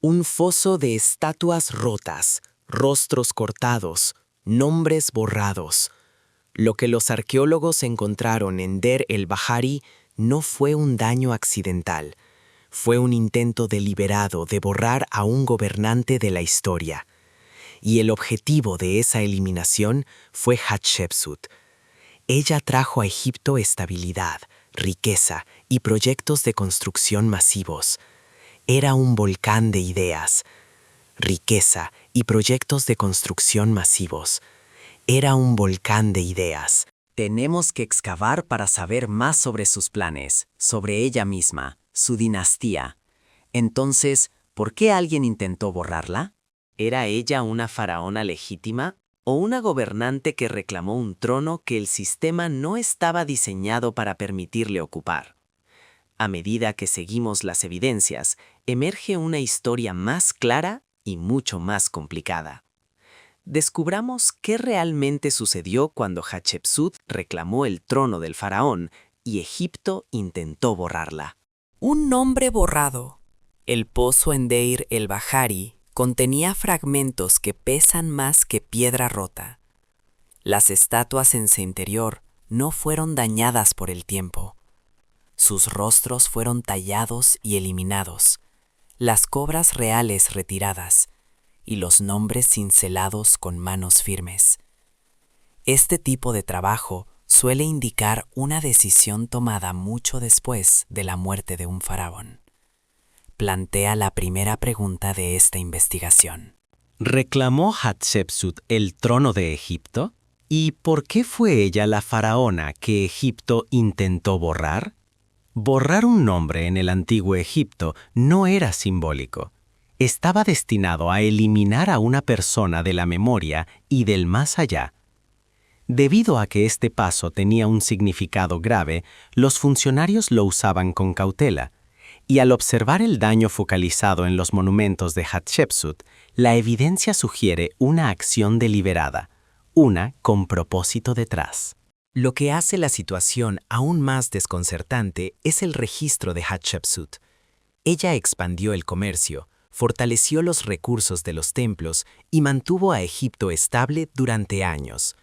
Un foso de estatuas rotas, rostros cortados, nombres borrados. Lo que los arqueólogos encontraron en Der el-Bahari no fue un daño accidental. Fue un intento deliberado de borrar a un gobernante de la historia. Y el objetivo de esa eliminación fue Hatshepsut. Ella trajo a Egipto estabilidad, riqueza y proyectos de construcción masivos. Era un volcán de ideas. Riqueza y proyectos de construcción masivos. Era un volcán de ideas. Tenemos que excavar para saber más sobre sus planes, sobre ella misma, su dinastía. Entonces, ¿por qué alguien intentó borrarla? ¿Era ella una faraona legítima o una gobernante que reclamó un trono que el sistema no estaba diseñado para permitirle ocupar? A medida que seguimos las evidencias, emerge una historia más clara y mucho más complicada. Descubramos qué realmente sucedió cuando Hatshepsut reclamó el trono del faraón y Egipto intentó borrarla. Un nombre borrado. El pozo en Deir el-Bahari contenía fragmentos que pesan más que piedra rota. Las estatuas en su interior no fueron dañadas por el tiempo. Sus rostros fueron tallados y eliminados, las cobras reales retiradas y los nombres cincelados con manos firmes. Este tipo de trabajo suele indicar una decisión tomada mucho después de la muerte de un faraón. Plantea la primera pregunta de esta investigación. ¿Reclamó Hatshepsut el trono de Egipto? ¿Y por qué fue ella la faraona que Egipto intentó borrar? Borrar un nombre en el antiguo Egipto no era simbólico. Estaba destinado a eliminar a una persona de la memoria y del más allá. Debido a que este paso tenía un significado grave, los funcionarios lo usaban con cautela, y al observar el daño focalizado en los monumentos de Hatshepsut, la evidencia sugiere una acción deliberada, una con propósito detrás. Lo que hace la situación aún más desconcertante es el registro de Hatshepsut. Ella expandió el comercio, fortaleció los recursos de los templos y mantuvo a Egipto estable durante años.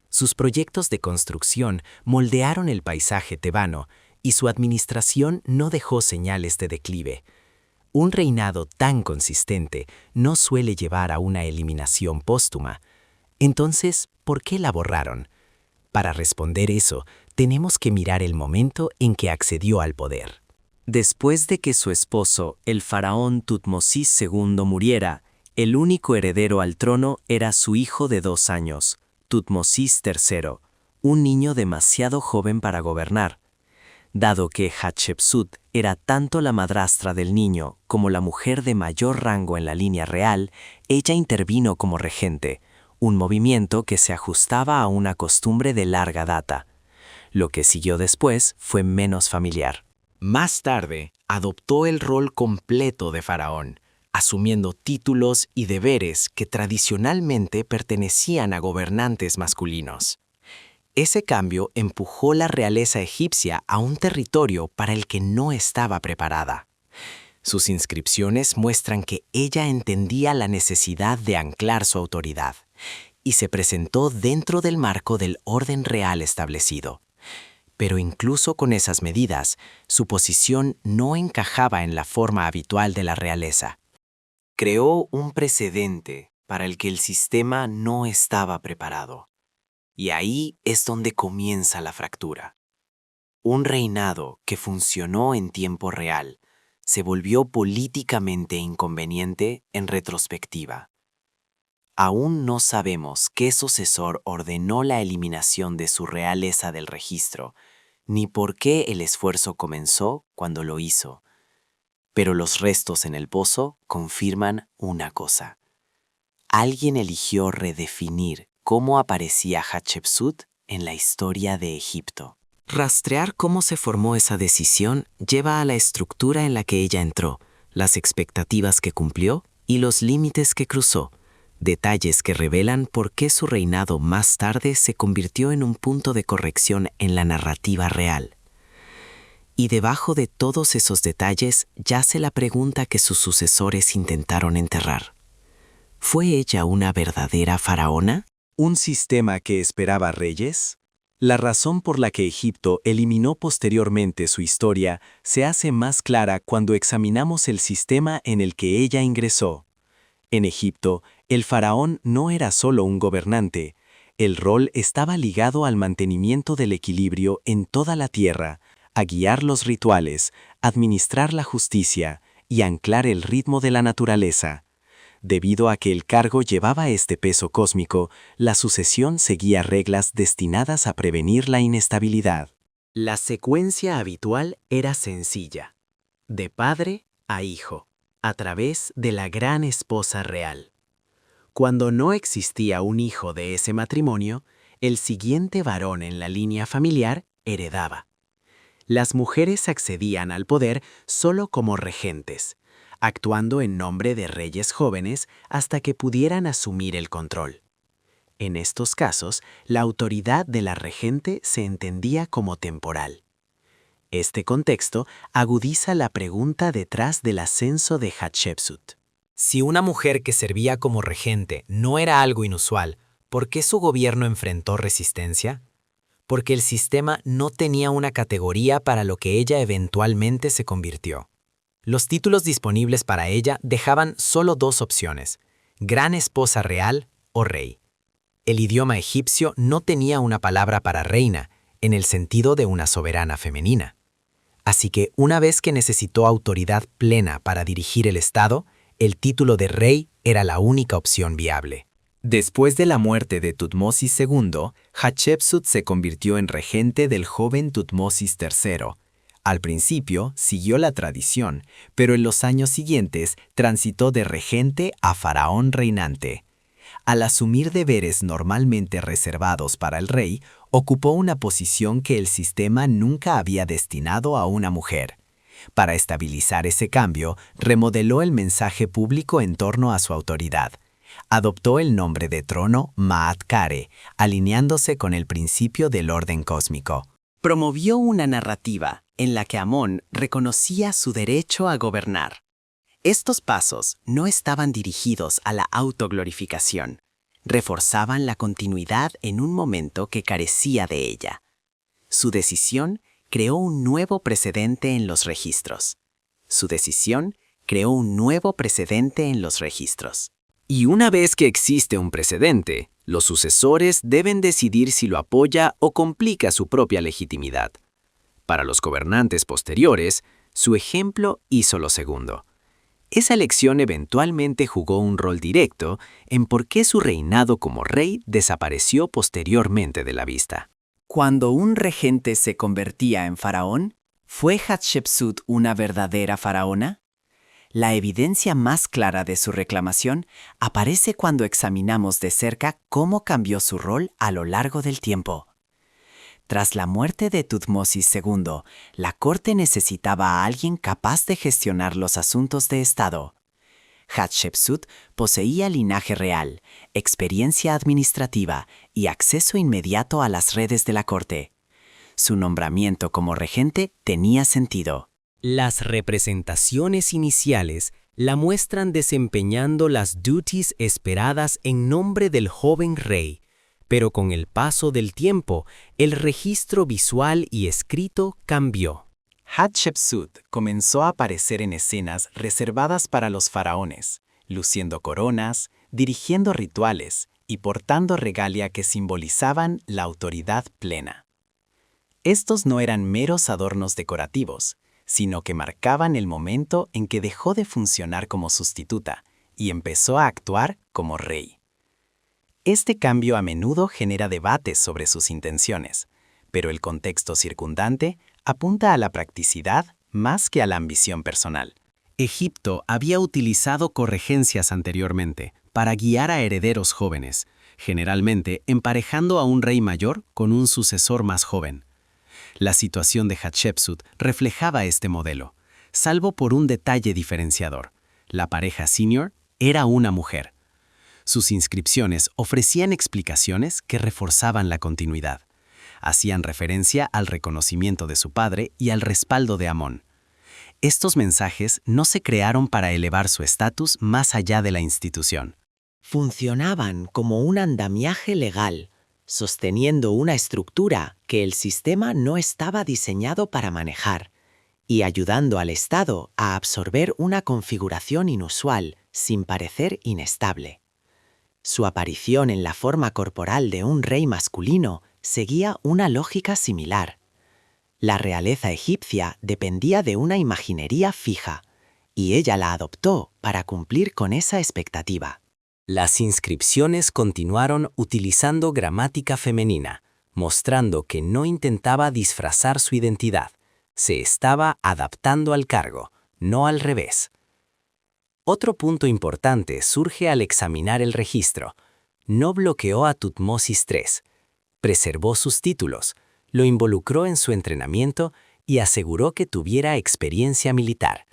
Sus proyectos de construcción moldearon el paisaje tebano y su administración no dejó señales de declive. Un reinado tan consistente no suele llevar a una eliminación póstuma. Entonces, ¿por qué la borraron? Para responder eso, tenemos que mirar el momento en que accedió al poder. Después de que su esposo, el faraón Tutmosis II, muriera, el único heredero al trono era su hijo de 2 años, Tutmosis III, un niño demasiado joven para gobernar. Dado que Hatshepsut era tanto la madrastra del niño como la mujer de mayor rango en la línea real, ella intervino como regente, un movimiento que se ajustaba a una costumbre de larga data. Lo que siguió después fue menos familiar. Más tarde, adoptó el rol completo de faraón, asumiendo títulos y deberes que tradicionalmente pertenecían a gobernantes masculinos. Ese cambio empujó la realeza egipcia a un territorio para el que no estaba preparada. Sus inscripciones muestran que ella entendía la necesidad de anclar su autoridad y se presentó dentro del marco del orden real establecido. Pero incluso con esas medidas, su posición no encajaba en la forma habitual de la realeza. Creó un precedente para el que el sistema no estaba preparado. Y ahí es donde comienza la fractura. Un reinado que funcionó en tiempo real se volvió políticamente inconveniente en retrospectiva. Aún no sabemos qué sucesor ordenó la eliminación de su realeza del registro, ni por qué el esfuerzo comenzó cuando lo hizo. Pero los restos en el pozo confirman una cosa. Alguien eligió redefinir cómo aparecía Hatshepsut en la historia de Egipto. Rastrear cómo se formó esa decisión lleva a la estructura en la que ella entró, las expectativas que cumplió y los límites que cruzó, detalles que revelan por qué su reinado más tarde se convirtió en un punto de corrección en la narrativa real. Y debajo de todos esos detalles yace la pregunta que sus sucesores intentaron enterrar. ¿Fue ella una verdadera faraona? ¿Un sistema que esperaba reyes? La razón por la que Egipto eliminó posteriormente su historia se hace más clara cuando examinamos el sistema en el que ella ingresó. En Egipto, el faraón no era solo un gobernante. El rol estaba ligado al mantenimiento del equilibrio en toda la tierra, a guiar los rituales, administrar la justicia y anclar el ritmo de la naturaleza. Debido a que el cargo llevaba este peso cósmico, la sucesión seguía reglas destinadas a prevenir la inestabilidad. La secuencia habitual era sencilla, de padre a hijo, a través de la gran esposa real. Cuando no existía un hijo de ese matrimonio, el siguiente varón en la línea familiar heredaba. Las mujeres accedían al poder solo como regentes, actuando en nombre de reyes jóvenes hasta que pudieran asumir el control. En estos casos, la autoridad de la regente se entendía como temporal. Este contexto agudiza la pregunta detrás del ascenso de Hatshepsut. Si una mujer que servía como regente no era algo inusual, ¿por qué su gobierno enfrentó resistencia? Porque el sistema no tenía una categoría para lo que ella eventualmente se convirtió. Los títulos disponibles para ella dejaban solo dos opciones: gran esposa real o rey. El idioma egipcio no tenía una palabra para reina, en el sentido de una soberana femenina. Así que una vez que necesitó autoridad plena para dirigir el Estado, el título de rey era la única opción viable. Después de la muerte de Tutmosis II, Hatshepsut se convirtió en regente del joven Tutmosis III. Al principio siguió la tradición, pero en los años siguientes transitó de regente a faraón reinante. Al asumir deberes normalmente reservados para el rey, ocupó una posición que el sistema nunca había destinado a una mujer. Para estabilizar ese cambio, remodeló el mensaje público en torno a su autoridad. Adoptó el nombre de trono Ma'at-Kare, alineándose con el principio del orden cósmico. Promovió una narrativa en la que Amón reconocía su derecho a gobernar. Estos pasos no estaban dirigidos a la autoglorificación, reforzaban la continuidad en un momento que carecía de ella. Su decisión creó un nuevo precedente en los registros. Y una vez que existe un precedente, los sucesores deben decidir si lo apoya o complica su propia legitimidad. Para los gobernantes posteriores, su ejemplo hizo lo segundo. Esa elección eventualmente jugó un rol directo en por qué su reinado como rey desapareció posteriormente de la vista. Cuando un regente se convertía en faraón, ¿fue Hatshepsut una verdadera faraona? La evidencia más clara de su reclamación aparece cuando examinamos de cerca cómo cambió su rol a lo largo del tiempo. Tras la muerte de Tutmosis II, la corte necesitaba a alguien capaz de gestionar los asuntos de Estado. Hatshepsut poseía linaje real, experiencia administrativa y acceso inmediato a las redes de la corte. Su nombramiento como regente tenía sentido. Las representaciones iniciales la muestran desempeñando las duties esperadas en nombre del joven rey, pero con el paso del tiempo, el registro visual y escrito cambió. Hatshepsut comenzó a aparecer en escenas reservadas para los faraones, luciendo coronas, dirigiendo rituales y portando regalia que simbolizaban la autoridad plena. Estos no eran meros adornos decorativos, sino que marcaban el momento en que dejó de funcionar como sustituta y empezó a actuar como rey. Este cambio a menudo genera debates sobre sus intenciones, pero el contexto circundante apunta a la practicidad más que a la ambición personal. Egipto había utilizado corregencias anteriormente para guiar a herederos jóvenes, generalmente emparejando a un rey mayor con un sucesor más joven. La situación de Hatshepsut reflejaba este modelo, salvo por un detalle diferenciador: la pareja senior era una mujer. Sus inscripciones ofrecían explicaciones que reforzaban la continuidad. Hacían referencia al reconocimiento de su padre y al respaldo de Amón. Estos mensajes no se crearon para elevar su estatus más allá de la institución. Funcionaban como un andamiaje legal, sosteniendo una estructura que el sistema no estaba diseñado para manejar, y ayudando al Estado a absorber una configuración inusual sin parecer inestable. Su aparición en la forma corporal de un rey masculino seguía una lógica similar. La realeza egipcia dependía de una imaginería fija, y ella la adoptó para cumplir con esa expectativa. Las inscripciones continuaron utilizando gramática femenina, mostrando que no intentaba disfrazar su identidad. Se estaba adaptando al cargo, no al revés. Otro punto importante surge al examinar el registro. No bloqueó a Tutmosis III, preservó sus títulos, lo involucró en su entrenamiento y aseguró que tuviera experiencia militar.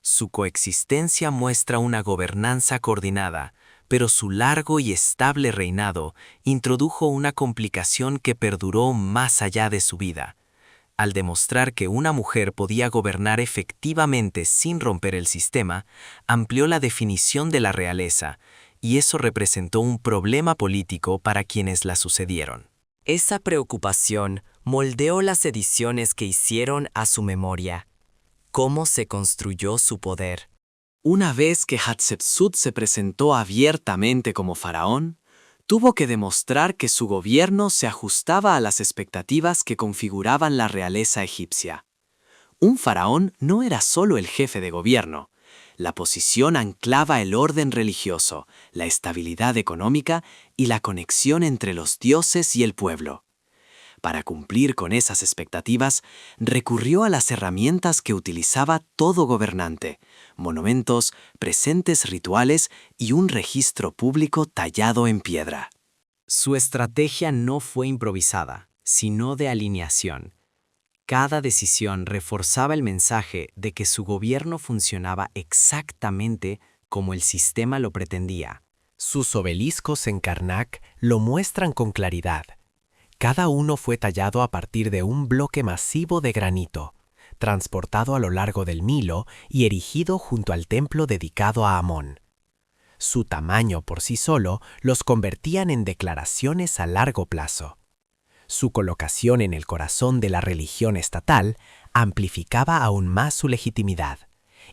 Su coexistencia muestra una gobernanza coordinada, pero su largo y estable reinado introdujo una complicación que perduró más allá de su vida. Al demostrar que una mujer podía gobernar efectivamente sin romper el sistema, amplió la definición de la realeza, y eso representó un problema político para quienes la sucedieron. Esa preocupación moldeó las ediciones que hicieron a su memoria. ¿Cómo se construyó su poder? Una vez que Hatshepsut se presentó abiertamente como faraón, tuvo que demostrar que su gobierno se ajustaba a las expectativas que configuraban la realeza egipcia. Un faraón no era solo el jefe de gobierno. La posición anclaba el orden religioso, la estabilidad económica y la conexión entre los dioses y el pueblo. Para cumplir con esas expectativas, recurrió a las herramientas que utilizaba todo gobernante: monumentos, presentes rituales y un registro público tallado en piedra. Su estrategia no fue improvisada, sino de alineación. Cada decisión reforzaba el mensaje de que su gobierno funcionaba exactamente como el sistema lo pretendía. Sus obeliscos en Karnak lo muestran con claridad. Cada uno fue tallado a partir de un bloque masivo de granito, transportado a lo largo del Nilo y erigido junto al templo dedicado a Amón. Su tamaño por sí solo los convertían en declaraciones a largo plazo. Su colocación en el corazón de la religión estatal amplificaba aún más su legitimidad,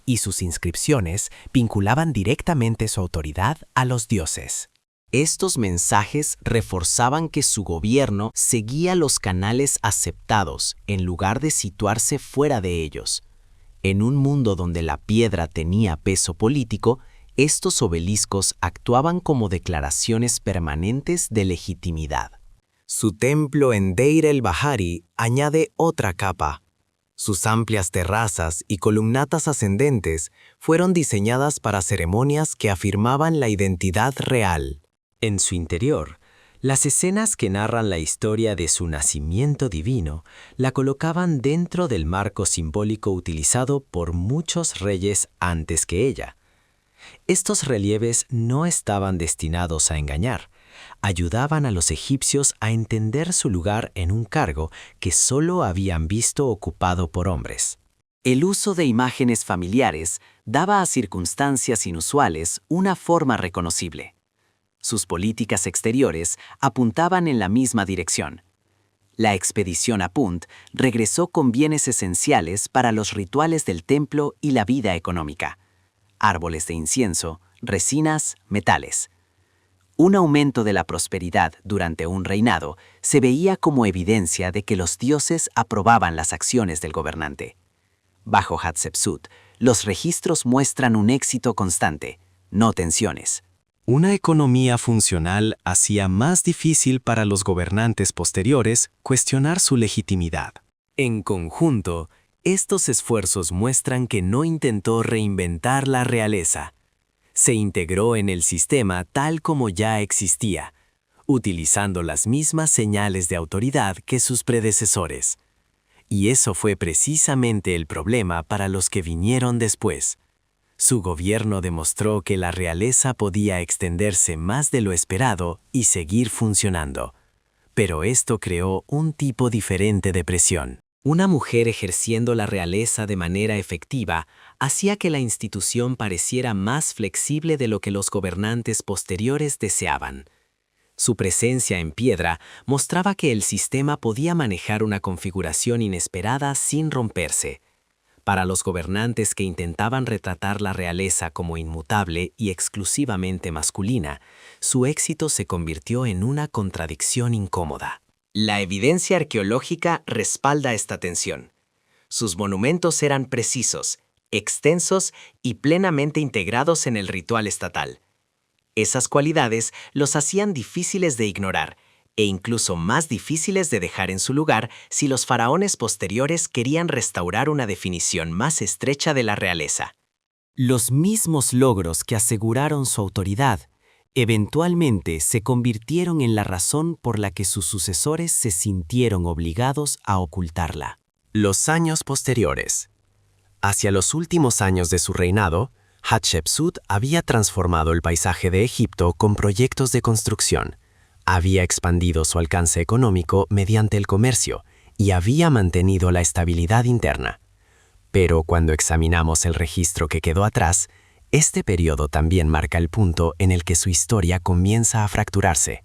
y sus inscripciones vinculaban directamente su autoridad a los dioses. Estos mensajes reforzaban que su gobierno seguía los canales aceptados en lugar de situarse fuera de ellos. En un mundo donde la piedra tenía peso político, estos obeliscos actuaban como declaraciones permanentes de legitimidad. Su templo en Deir el-Bahari añade otra capa. Sus amplias terrazas y columnatas ascendentes fueron diseñadas para ceremonias que afirmaban la identidad real. En su interior, las escenas que narran la historia de su nacimiento divino la colocaban dentro del marco simbólico utilizado por muchos reyes antes que ella. Estos relieves no estaban destinados a engañar, ayudaban a los egipcios a entender su lugar en un cargo que solo habían visto ocupado por hombres. El uso de imágenes familiares daba a circunstancias inusuales una forma reconocible. Sus políticas exteriores apuntaban en la misma dirección. La expedición a Punt regresó con bienes esenciales para los rituales del templo y la vida económica: árboles de incienso, resinas, metales. Un aumento de la prosperidad durante un reinado se veía como evidencia de que los dioses aprobaban las acciones del gobernante. Bajo Hatshepsut, los registros muestran un éxito constante, no tensiones. Una economía funcional hacía más difícil para los gobernantes posteriores cuestionar su legitimidad. En conjunto, estos esfuerzos muestran que no intentó reinventar la realeza. Se integró en el sistema tal como ya existía, utilizando las mismas señales de autoridad que sus predecesores. Y eso fue precisamente el problema para los que vinieron después. Su gobierno demostró que la realeza podía extenderse más de lo esperado y seguir funcionando. Pero esto creó un tipo diferente de presión. Una mujer ejerciendo la realeza de manera efectiva hacía que la institución pareciera más flexible de lo que los gobernantes posteriores deseaban. Su presencia en piedra mostraba que el sistema podía manejar una configuración inesperada sin romperse. Para los gobernantes que intentaban retratar la realeza como inmutable y exclusivamente masculina, su éxito se convirtió en una contradicción incómoda. La evidencia arqueológica respalda esta tensión. Sus monumentos eran precisos, extensos y plenamente integrados en el ritual estatal. Esas cualidades los hacían difíciles de ignorar e incluso más difíciles de dejar en su lugar si los faraones posteriores querían restaurar una definición más estrecha de la realeza. Los mismos logros que aseguraron su autoridad eventualmente se convirtieron en la razón por la que sus sucesores se sintieron obligados a ocultarla. Los años posteriores. Hacia los últimos años de su reinado, Hatshepsut había transformado el paisaje de Egipto con proyectos de construcción, había expandido su alcance económico mediante el comercio y había mantenido la estabilidad interna. Pero cuando examinamos el registro que quedó atrás, este periodo también marca el punto en el que su historia comienza a fracturarse.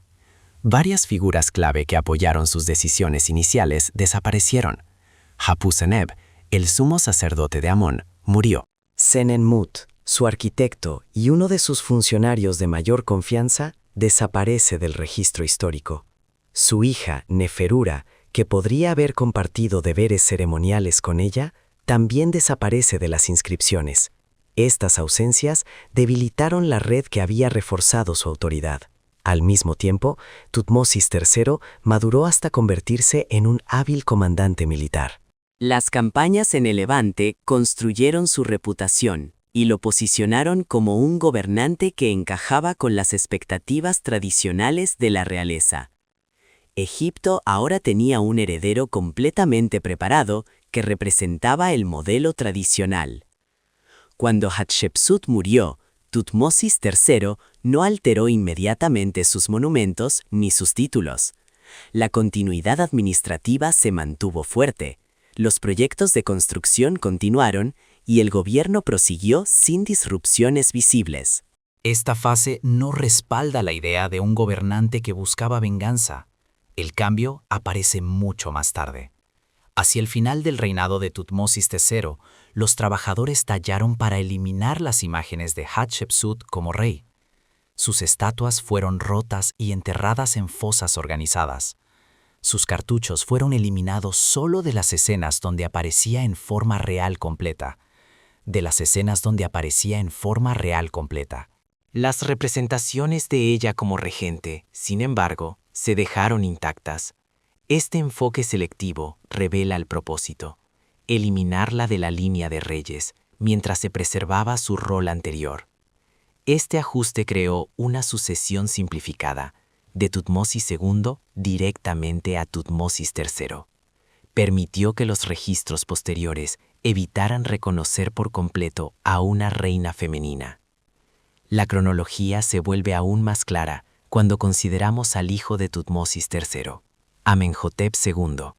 Varias figuras clave que apoyaron sus decisiones iniciales desaparecieron. Hapu-Seneb, el sumo sacerdote de Amón, murió. Senenmut, su arquitecto y uno de sus funcionarios de mayor confianza, desaparece del registro histórico. Su hija, Neferura, que podría haber compartido deberes ceremoniales con ella, también desaparece de las inscripciones. Estas ausencias debilitaron la red que había reforzado su autoridad. Al mismo tiempo, Tutmosis III maduró hasta convertirse en un hábil comandante militar. Las campañas en el Levante construyeron su reputación y lo posicionaron como un gobernante que encajaba con las expectativas tradicionales de la realeza. Egipto ahora tenía un heredero completamente preparado que representaba el modelo tradicional. Cuando Hatshepsut murió, Tutmosis III no alteró inmediatamente sus monumentos ni sus títulos. La continuidad administrativa se mantuvo fuerte, los proyectos de construcción continuaron y el gobierno prosiguió sin disrupciones visibles. Esta fase no respalda la idea de un gobernante que buscaba venganza. El cambio aparece mucho más tarde. Hacia el final del reinado de Tutmosis III, los trabajadores tallaron para eliminar las imágenes de Hatshepsut como rey. Sus estatuas fueron rotas y enterradas en fosas organizadas. Sus cartuchos fueron eliminados solo de las escenas donde aparecía en forma real completa. Las representaciones de ella como regente, sin embargo, se dejaron intactas. Este enfoque selectivo revela el propósito: eliminarla de la línea de reyes, mientras se preservaba su rol anterior. Este ajuste creó una sucesión simplificada, de Tutmosis II directamente a Tutmosis III. Permitió que los registros posteriores evitaran reconocer por completo a una reina femenina. La cronología se vuelve aún más clara cuando consideramos al hijo de Tutmosis III, Amenhotep II.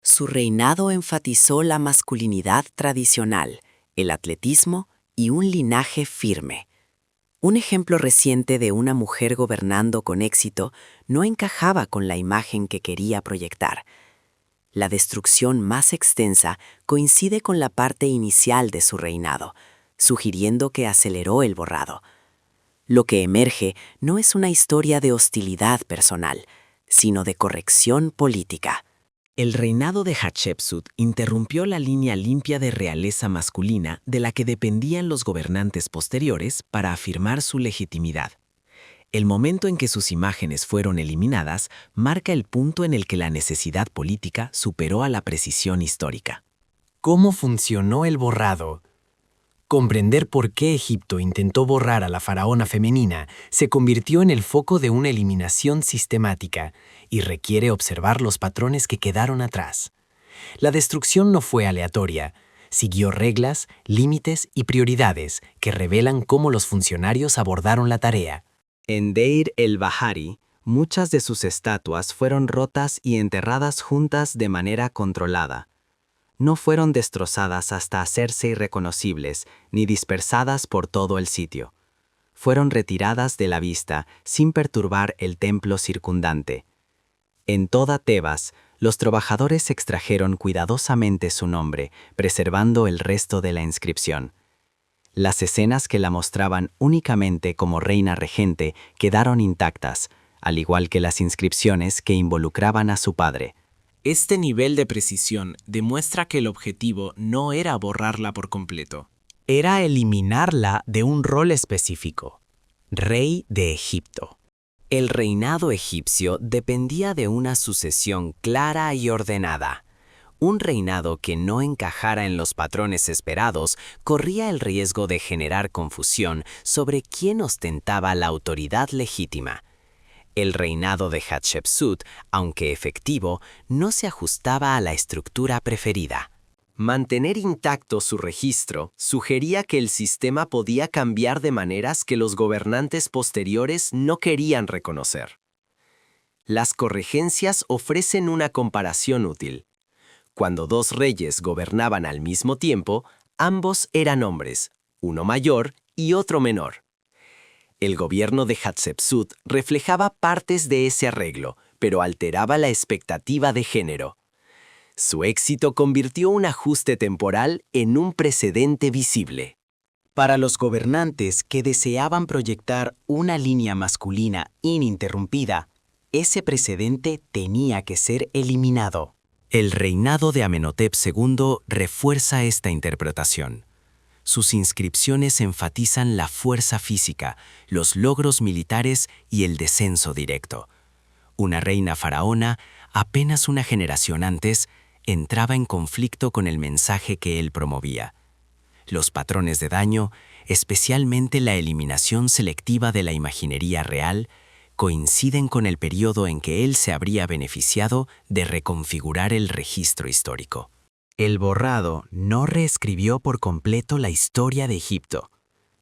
Su reinado enfatizó la masculinidad tradicional, el atletismo y un linaje firme. Un ejemplo reciente de una mujer gobernando con éxito no encajaba con la imagen que quería proyectar. La destrucción más extensa coincide con la parte inicial de su reinado, sugiriendo que aceleró el borrado. Lo que emerge no es una historia de hostilidad personal, sino de corrección política. El reinado de Hatshepsut interrumpió la línea limpia de realeza masculina de la que dependían los gobernantes posteriores para afirmar su legitimidad. El momento en que sus imágenes fueron eliminadas marca el punto en el que la necesidad política superó a la precisión histórica. ¿Cómo funcionó el borrado? Comprender por qué Egipto intentó borrar a la faraona femenina se convirtió en el foco de una eliminación sistemática y requiere observar los patrones que quedaron atrás. La destrucción no fue aleatoria, siguió reglas, límites y prioridades que revelan cómo los funcionarios abordaron la tarea. En Deir el-Bahari Muchas de sus estatuas fueron rotas y enterradas juntas de manera controlada. No fueron destrozadas hasta hacerse irreconocibles ni dispersadas por todo el sitio. Fueron retiradas de la vista sin perturbar el templo circundante. En toda Tebas, los trabajadores extrajeron cuidadosamente su nombre, preservando el resto de la inscripción. Las escenas que la mostraban únicamente como reina regente quedaron intactas, al igual que las inscripciones que involucraban a su padre. Este nivel de precisión demuestra que el objetivo no era borrarla por completo. Era eliminarla de un rol específico: rey de Egipto. El reinado egipcio dependía de una sucesión clara y ordenada. Un reinado que no encajara en los patrones esperados corría el riesgo de generar confusión sobre quién ostentaba la autoridad legítima. El reinado de Hatshepsut, aunque efectivo, no se ajustaba a la estructura preferida. Mantener intacto su registro sugería que el sistema podía cambiar de maneras que los gobernantes posteriores no querían reconocer. Las corregencias ofrecen una comparación útil. Cuando dos reyes gobernaban al mismo tiempo, ambos eran hombres, uno mayor y otro menor. El gobierno de Hatshepsut reflejaba partes de ese arreglo, pero alteraba la expectativa de género. Su éxito convirtió un ajuste temporal en un precedente visible. Para los gobernantes que deseaban proyectar una línea masculina ininterrumpida, ese precedente tenía que ser eliminado. El reinado de Amenhotep II refuerza esta interpretación. Sus inscripciones enfatizan la fuerza física, los logros militares y el descenso directo. Una reina faraona, apenas una generación antes, entraba en conflicto con el mensaje que él promovía. Los patrones de daño, especialmente la eliminación selectiva de la imaginería real, coinciden con el periodo en que él se habría beneficiado de reconfigurar el registro histórico. El borrado no reescribió por completo la historia de Egipto.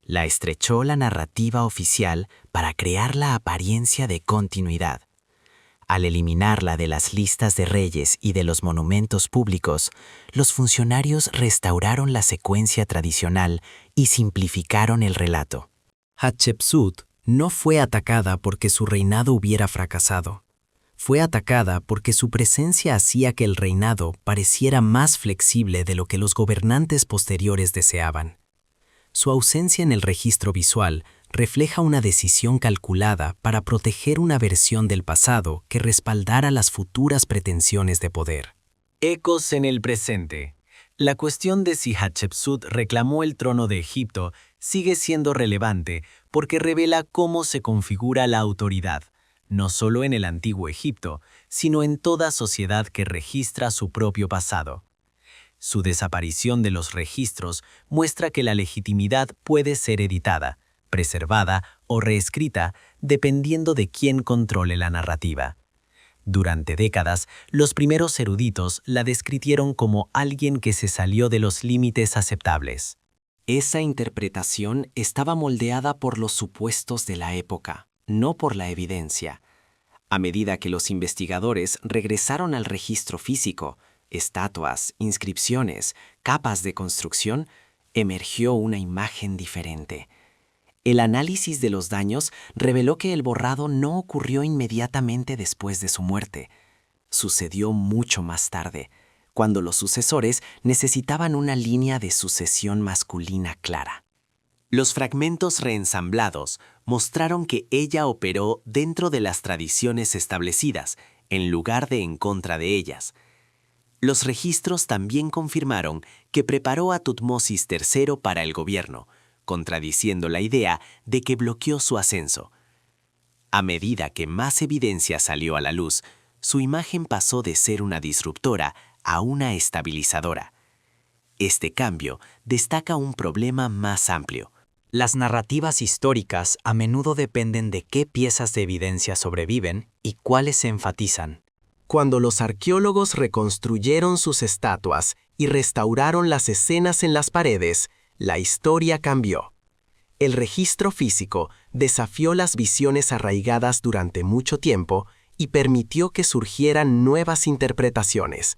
La estrechó la narrativa oficial para crear la apariencia de continuidad. Al eliminarla de las listas de reyes y de los monumentos públicos, los funcionarios restauraron la secuencia tradicional y simplificaron el relato. Hatshepsut no fue atacada porque su reinado hubiera fracasado. Fue atacada porque su presencia hacía que el reinado pareciera más flexible de lo que los gobernantes posteriores deseaban. Su ausencia en el registro visual refleja una decisión calculada para proteger una versión del pasado que respaldara las futuras pretensiones de poder. Ecos en el presente. La cuestión de si Hatshepsut reclamó el trono de Egipto sigue siendo relevante porque revela cómo se configura la autoridad, no solo en el antiguo Egipto, sino en toda sociedad que registra su propio pasado. Su desaparición de los registros muestra que la legitimidad puede ser editada, preservada o reescrita dependiendo de quién controle la narrativa. Durante décadas, los primeros eruditos la describieron como alguien que se salió de los límites aceptables. Esa interpretación estaba moldeada por los supuestos de la época, no por la evidencia. A medida que los investigadores regresaron al registro físico, estatuas, inscripciones, capas de construcción, emergió una imagen diferente. El análisis de los daños reveló que el borrado no ocurrió inmediatamente después de su muerte. Sucedió mucho más tarde, cuando los sucesores necesitaban una línea de sucesión masculina clara. Los fragmentos reensamblados mostraron que ella operó dentro de las tradiciones establecidas, en lugar de en contra de ellas. Los registros también confirmaron que preparó a Tutmosis III para el gobierno, contradiciendo la idea de que bloqueó su ascenso. A medida que más evidencia salió a la luz, su imagen pasó de ser una disruptora a una estabilizadora. Este cambio destaca un problema más amplio. Las narrativas históricas a menudo dependen de qué piezas de evidencia sobreviven y cuáles se enfatizan. Cuando los arqueólogos reconstruyeron sus estatuas y restauraron las escenas en las paredes, la historia cambió. El registro físico desafió las visiones arraigadas durante mucho tiempo y permitió que surgieran nuevas interpretaciones.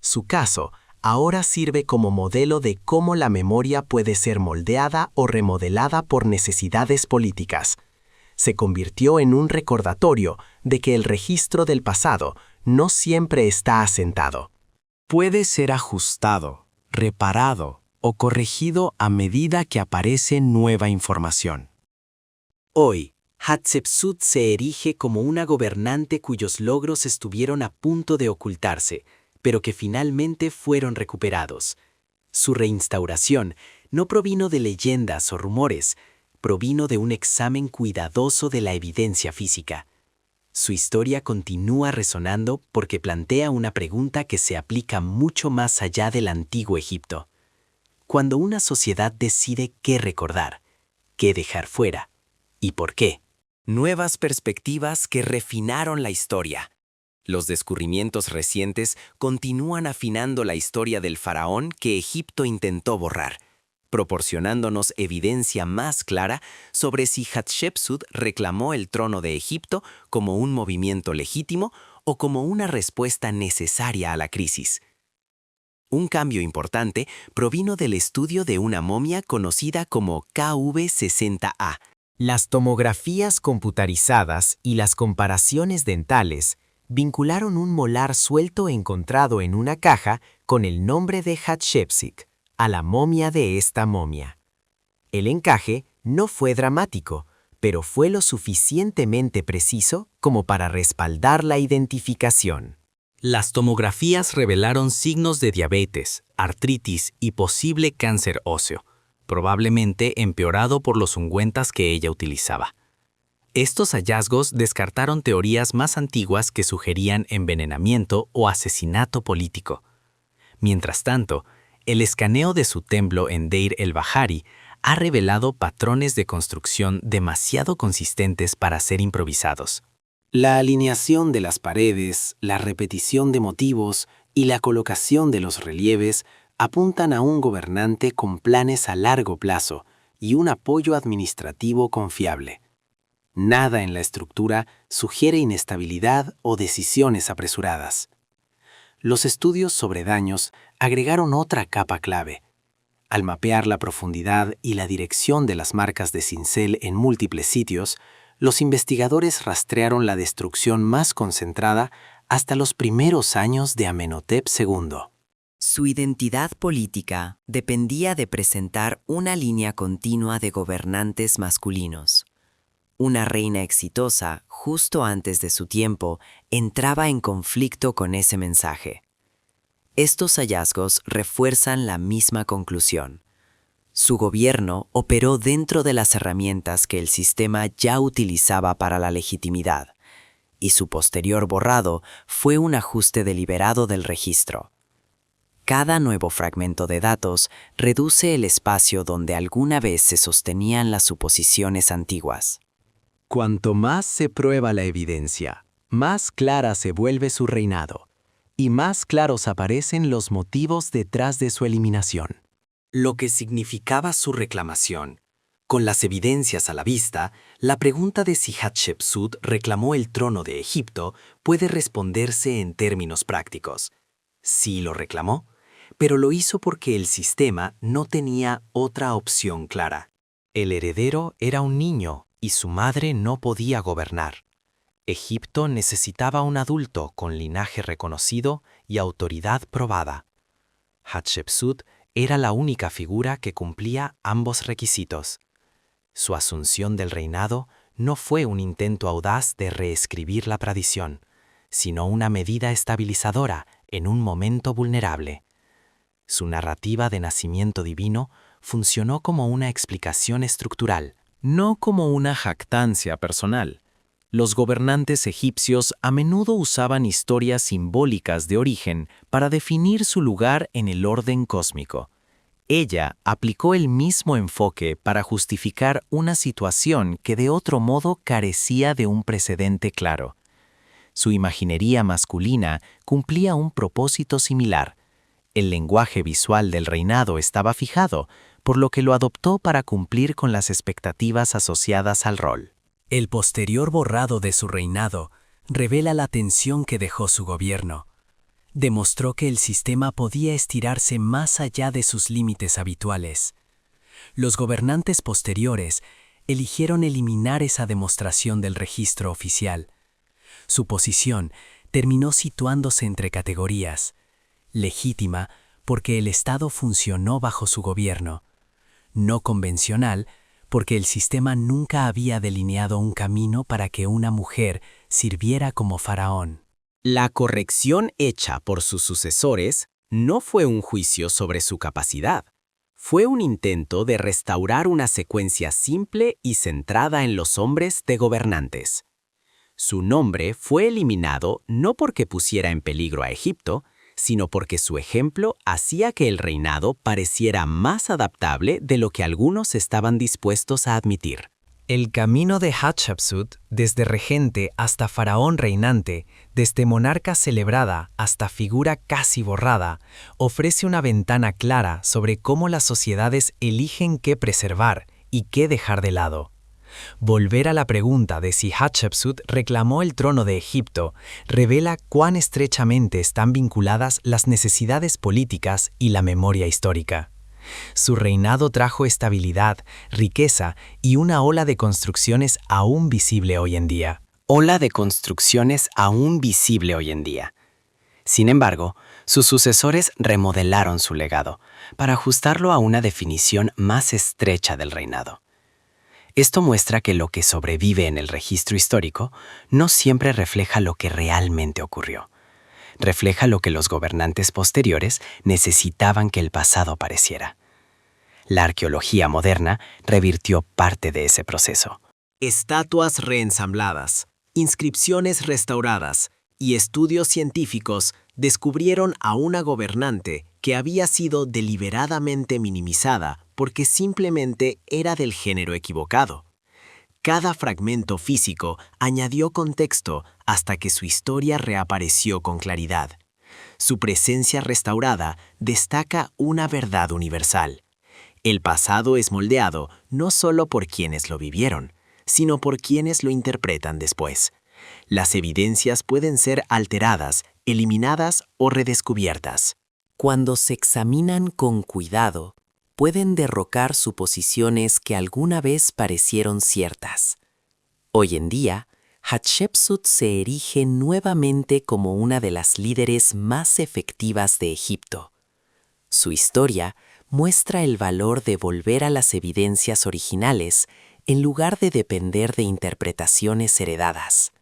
Su caso ahora sirve como modelo de cómo la memoria puede ser moldeada o remodelada por necesidades políticas. Se convirtió en un recordatorio de que el registro del pasado no siempre está asentado. Puede ser ajustado, reparado o corregido a medida que aparece nueva información. Hoy, Hatshepsut se erige como una gobernante cuyos logros estuvieron a punto de ocultarse, pero que finalmente fueron recuperados. Su reinstauración no provino de leyendas o rumores, provino de un examen cuidadoso de la evidencia física. Su historia continúa resonando porque plantea una pregunta que se aplica mucho más allá del antiguo Egipto. Cuando una sociedad decide qué recordar, qué dejar fuera y por qué. Nuevas perspectivas que refinaron la historia. Los descubrimientos recientes continúan afinando la historia del faraón que Egipto intentó borrar, proporcionándonos evidencia más clara sobre si Hatshepsut reclamó el trono de Egipto como un movimiento legítimo o como una respuesta necesaria a la crisis. Un cambio importante provino del estudio de una momia conocida como KV60A. Las tomografías computarizadas y las comparaciones dentales vincularon un molar suelto encontrado en una caja con el nombre de Hatshepsut a la momia de esta momia. El encaje no fue dramático, pero fue lo suficientemente preciso como para respaldar la identificación. Las tomografías revelaron signos de diabetes, artritis y posible cáncer óseo, probablemente empeorado por los ungüentos que ella utilizaba. Estos hallazgos descartaron teorías más antiguas que sugerían envenenamiento o asesinato político. Mientras tanto, el escaneo de su templo en Deir el-Bahari ha revelado patrones de construcción demasiado consistentes para ser improvisados. La alineación de las paredes, la repetición de motivos y la colocación de los relieves apuntan a un gobernante con planes a largo plazo y un apoyo administrativo confiable. Nada en la estructura sugiere inestabilidad o decisiones apresuradas. Los estudios sobre daños agregaron otra capa clave. Al mapear la profundidad y la dirección de las marcas de cincel en múltiples sitios, los investigadores rastrearon la destrucción más concentrada hasta los primeros años de Amenhotep II. Su identidad política dependía de presentar una línea continua de gobernantes masculinos. Una reina exitosa, justo antes de su tiempo, entraba en conflicto con ese mensaje. Estos hallazgos refuerzan la misma conclusión. Su gobierno operó dentro de las herramientas que el sistema ya utilizaba para la legitimidad, y su posterior borrado fue un ajuste deliberado del registro. Cada nuevo fragmento de datos reduce el espacio donde alguna vez se sostenían las suposiciones antiguas. Cuanto más se prueba la evidencia, más clara se vuelve su reinado, y más claros aparecen los motivos detrás de su eliminación. Lo que significaba su reclamación. Con las evidencias a la vista, la pregunta de si Hatshepsut reclamó el trono de Egipto puede responderse en términos prácticos. Sí lo reclamó, pero lo hizo porque el sistema no tenía otra opción clara. El heredero era un niño y su madre no podía gobernar. Egipto necesitaba un adulto con linaje reconocido y autoridad probada. Hatshepsut era la única figura que cumplía ambos requisitos. Su asunción del reinado no fue un intento audaz de reescribir la tradición, sino una medida estabilizadora en un momento vulnerable. Su narrativa de nacimiento divino funcionó como una explicación estructural, no como una jactancia personal. Los gobernantes egipcios a menudo usaban historias simbólicas de origen para definir su lugar en el orden cósmico. Ella aplicó el mismo enfoque para justificar una situación que de otro modo carecía de un precedente claro. Su imaginería masculina cumplía un propósito similar. El lenguaje visual del reinado estaba fijado, por lo que lo adoptó para cumplir con las expectativas asociadas al rol. El posterior borrado de su reinado revela la tensión que dejó su gobierno. Demostró que el sistema podía estirarse más allá de sus límites habituales. Los gobernantes posteriores eligieron eliminar esa demostración del registro oficial. Su posición terminó situándose entre categorías: legítima porque el Estado funcionó bajo su gobierno; no convencional porque el sistema nunca había delineado un camino para que una mujer sirviera como faraón. La corrección hecha por sus sucesores no fue un juicio sobre su capacidad. Fue un intento de restaurar una secuencia simple y centrada en los hombres de gobernantes. Su nombre fue eliminado no porque pusiera en peligro a Egipto, sino porque su ejemplo hacía que el reinado pareciera más adaptable de lo que algunos estaban dispuestos a admitir. El camino de Hatshepsut, desde regente hasta faraón reinante, desde monarca celebrada hasta figura casi borrada, ofrece una ventana clara sobre cómo las sociedades eligen qué preservar y qué dejar de lado. Volver a la pregunta de si Hatshepsut reclamó el trono de Egipto revela cuán estrechamente están vinculadas las necesidades políticas y la memoria histórica. Su reinado trajo estabilidad, riqueza y una ola de construcciones aún visible hoy en día. Ola de construcciones aún visible hoy en día. Sin embargo, sus sucesores remodelaron su legado para ajustarlo a una definición más estrecha del reinado. Esto muestra que lo que sobrevive en el registro histórico no siempre refleja lo que realmente ocurrió. Refleja lo que los gobernantes posteriores necesitaban que el pasado pareciera. La arqueología moderna revirtió parte de ese proceso. Estatuas reensambladas, inscripciones restauradas y estudios científicos descubrieron a una gobernante que había sido deliberadamente minimizada porque simplemente era del género equivocado. Cada fragmento físico añadió contexto hasta que su historia reapareció con claridad. Su presencia restaurada destaca una verdad universal. El pasado es moldeado no solo por quienes lo vivieron, sino por quienes lo interpretan después. Las evidencias pueden ser alteradas, eliminadas o redescubiertas. Cuando se examinan con cuidado, pueden derrocar suposiciones que alguna vez parecieron ciertas. Hoy en día, Hatshepsut se erige nuevamente como una de las líderes más efectivas de Egipto. Su historia muestra el valor de volver a las evidencias originales en lugar de depender de interpretaciones heredadas.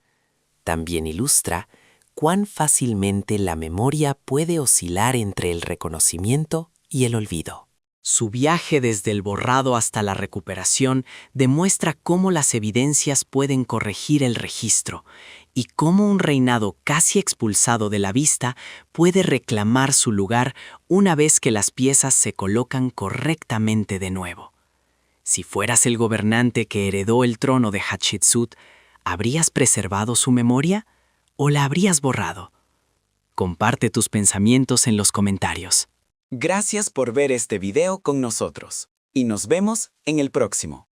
También ilustra cuán fácilmente la memoria puede oscilar entre el reconocimiento y el olvido. Su viaje desde el borrado hasta la recuperación demuestra cómo las evidencias pueden corregir el registro y cómo un reinado casi expulsado de la vista puede reclamar su lugar una vez que las piezas se colocan correctamente de nuevo. Si fueras el gobernante que heredó el trono de Hatshepsut, ¿habrías preservado su memoria o la habrías borrado? Comparte tus pensamientos en los comentarios. Gracias por ver este video con nosotros y nos vemos en el próximo.